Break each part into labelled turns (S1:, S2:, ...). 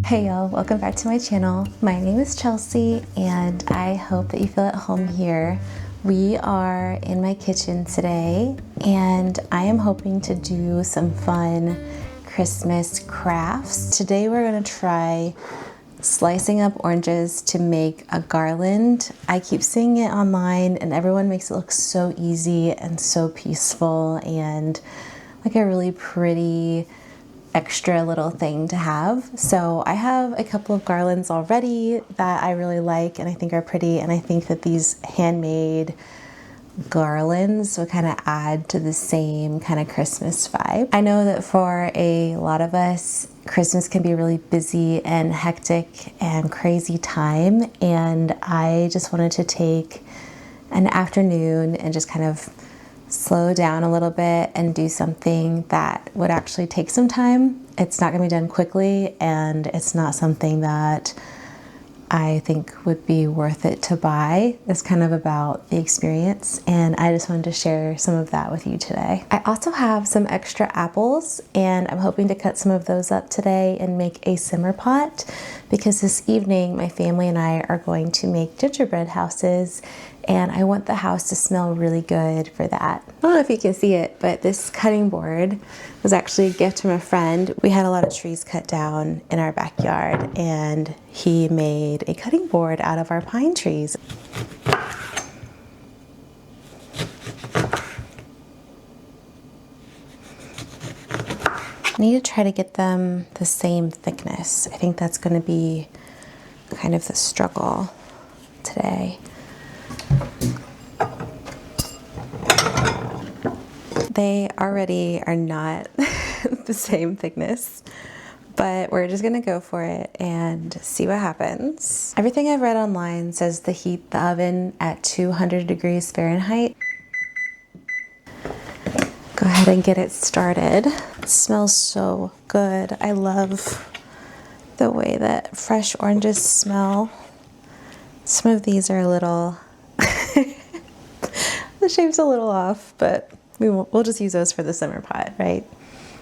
S1: Hey y'all, welcome back to my channel. My name is Chelsea and I hope that you feel at home here. We are in my kitchen today and I am hoping to do some fun Christmas crafts. Today we're gonna try slicing up oranges to make a garland. I keep seeing it online and everyone makes it look so easy and so peaceful and like a really pretty extra little thing to have. So I have a couple of garlands already that I really like and I think are pretty, and I think that these handmade garlands would kind of add to the same kind of Christmas vibe. I know that for a lot of us, Christmas can be a really busy and hectic and crazy time, and I just wanted to take an afternoon and just kind of slow down a little bit and do something that would actually take some time. It's not going to be done quickly, and it's not something that I think would be worth it to buy. It's kind of about the experience, and I just wanted to share some of that with you today. I also have some extra apples, and I'm hoping to cut some of those up today and make a simmer pot, because this evening my family and I are going to make gingerbread houses, and I want the house to smell really good for that. I don't know if you can see it, but this cutting board was actually a gift from a friend. We had a lot of trees cut down in our backyard, and he made a cutting board out of our pine trees. I need to try to get them the same thickness. I think that's going to be kind of the struggle today. They already are not the same thickness, but we're just gonna go for it and see what happens. Everything I've read online says to heat the oven at 200 degrees Fahrenheit. Go ahead and get it started. It smells so good. I love the way that fresh oranges smell. Some of these are a little, the shape's a little off, but we'll just use those for the simmer pot, right?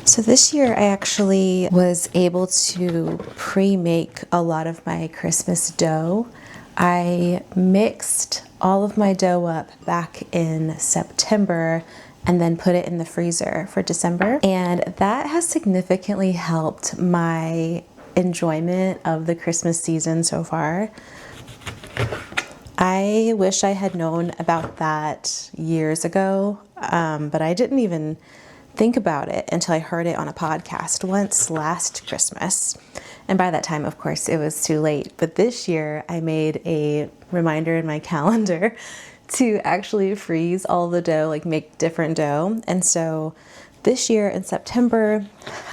S1: So this year I actually was able to pre-make a lot of my Christmas dough. I mixed all of my dough up back in September and then put it in the freezer for December. And that has significantly helped my enjoyment of the Christmas season so far. I wish I had known about that years ago, but I didn't even think about it until I heard it on a podcast once last Christmas. And by that time, of course, it was too late. But this year, I made a reminder in my calendar to actually freeze all the dough, like make different dough. And so this year in September,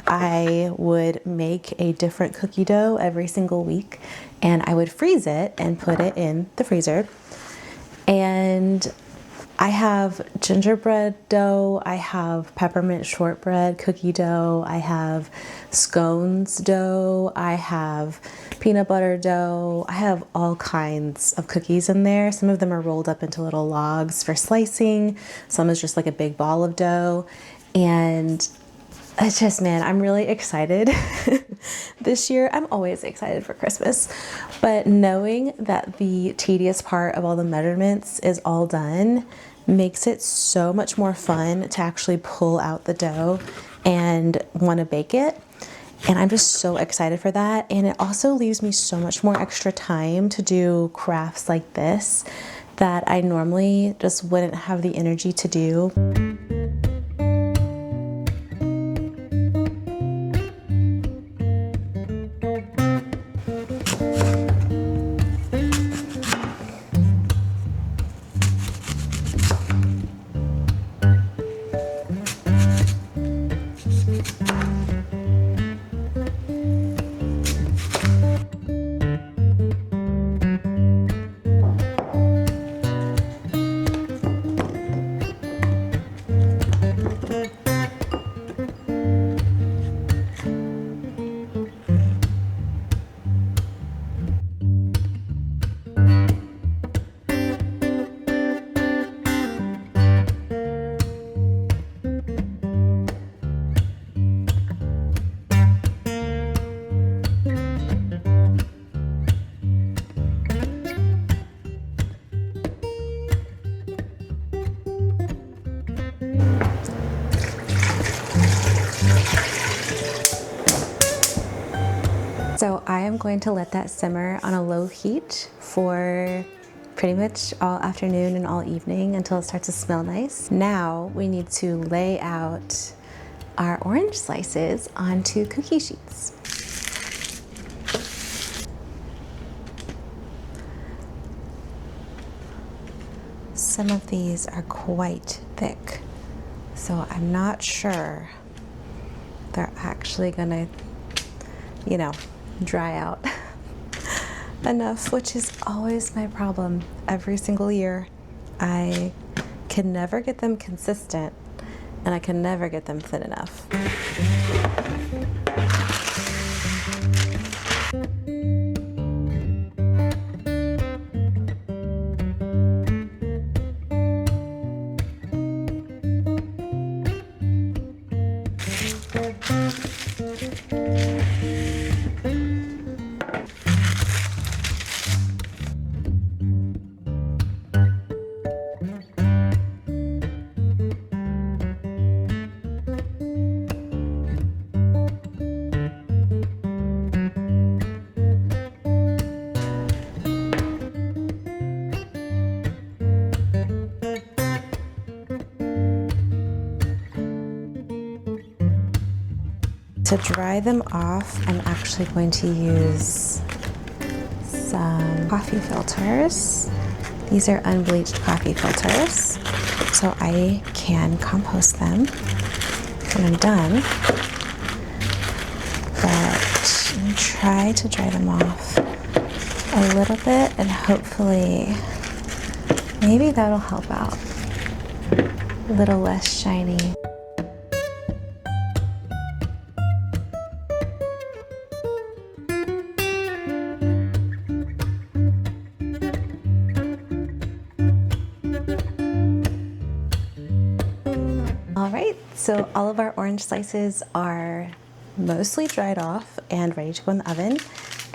S1: I would make a different cookie dough every single week, and I would freeze it and put it in the freezer. And I have gingerbread dough, I have peppermint shortbread cookie dough, I have scones dough, I have peanut butter dough, I have all kinds of cookies in there. Some of them are rolled up into little logs for slicing, some is just like a big ball of dough. And it's just, man, I'm really excited this year. I'm always excited for Christmas, but knowing that the tedious part of all the measurements is all done makes it so much more fun to actually pull out the dough and want to bake it. And I'm just so excited for that. And it also leaves me so much more extra time to do crafts like this that I normally just wouldn't have the energy to do. am going to let that simmer on a low heat for pretty much all afternoon and all evening until it starts to smell nice. Now we need to lay out our orange slices onto cookie sheets. Some of these are quite thick, so I'm not sure they're actually gonna, dry out enough, which is always my problem every single year. I can never get them consistent, and I can never get them thin enough. To dry them off, I'm actually going to use some coffee filters. These are unbleached coffee filters, so I can compost them when I'm done. But I'm gonna try to dry them off a little bit, and hopefully maybe that'll help out. A little less shiny. All right, so all of our orange slices are mostly dried off and ready to go in the oven,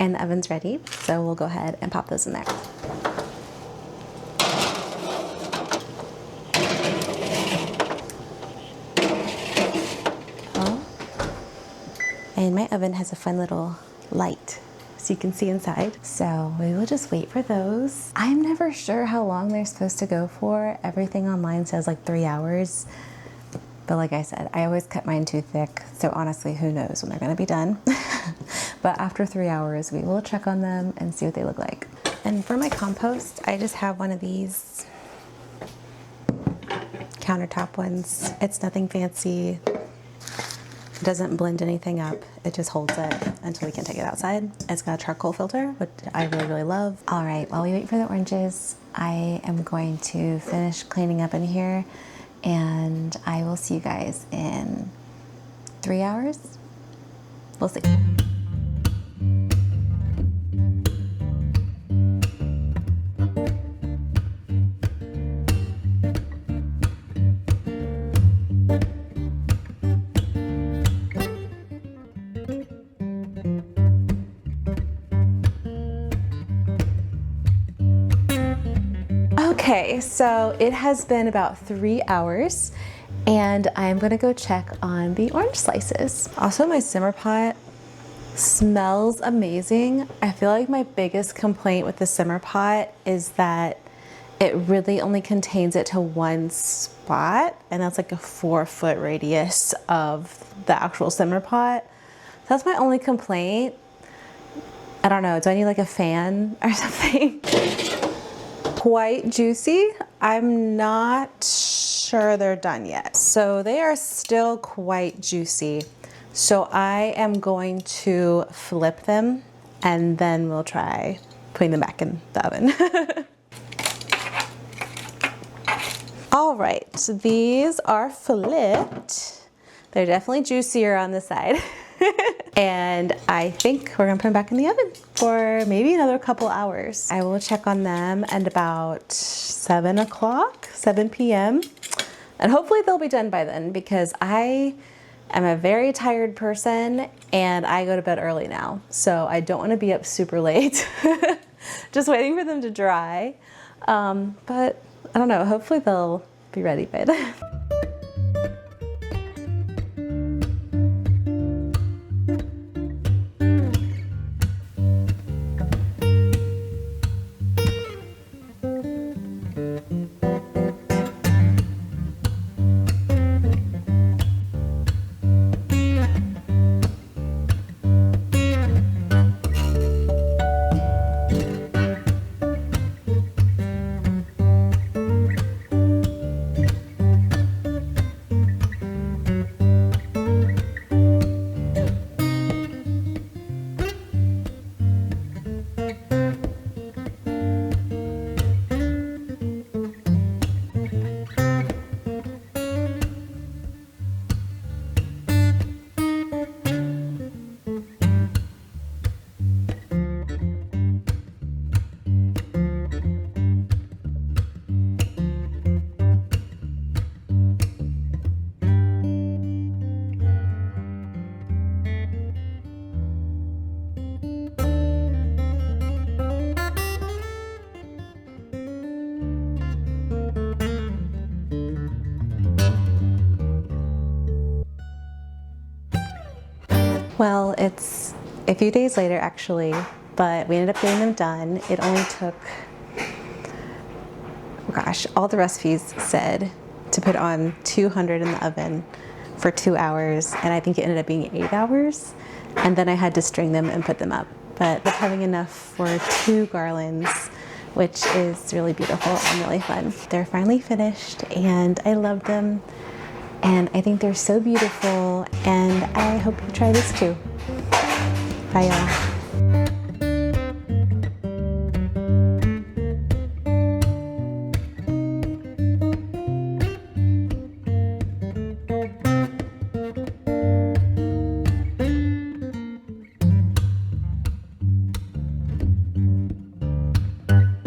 S1: and the oven's ready, so we'll go ahead and pop those in there. Oh. And my oven has a fun little light, so you can see inside. So we will just wait for those. I'm never sure how long they're supposed to go for. Everything online says like 3 hours. But like I said, I always cut mine too thick, so honestly, who knows when they're gonna be done. But after 3 hours, we will check on them and see what they look like. And for my compost, I just have one of these countertop ones. It's nothing fancy. It doesn't blend anything up. It just holds it until we can take it outside. It's got a charcoal filter, which I really, really love. All right, while we wait for the oranges, I am going to finish cleaning up in here, and I will see you guys in 3 hours. We'll see. Okay, so it has been about 3 hours, and I'm gonna go check on the orange slices. Also, my simmer pot smells amazing. I feel like my biggest complaint with the simmer pot is that it really only contains it to one spot, and that's like a 4-foot radius of the actual simmer pot. So that's my only complaint. I don't know, do I need like a fan or something? Quite juicy. I'm not sure they're done yet. So they are still quite juicy. So I am going to flip them, and then we'll try putting them back in the oven. All right, so these are flipped. They're definitely juicier on this side. And I think we're gonna put them back in the oven for maybe another couple hours. I will check on them at about 7 p.m. And hopefully they'll be done by then, because I am a very tired person and I go to bed early now. So I don't wanna be up super late, just waiting for them to dry. But I don't know, hopefully they'll be ready by then. Well, it's a few days later actually, but we ended up getting them done. It only took, oh gosh, all the recipes said to put on 200 in the oven for 2 hours, and I think it ended up being 8 hours. And then I had to string them and put them up. But they're having enough for 2 garlands, which is really beautiful and really fun. They're finally finished and I love them. And I think they're so beautiful, and I hope you try this too. Bye y'all.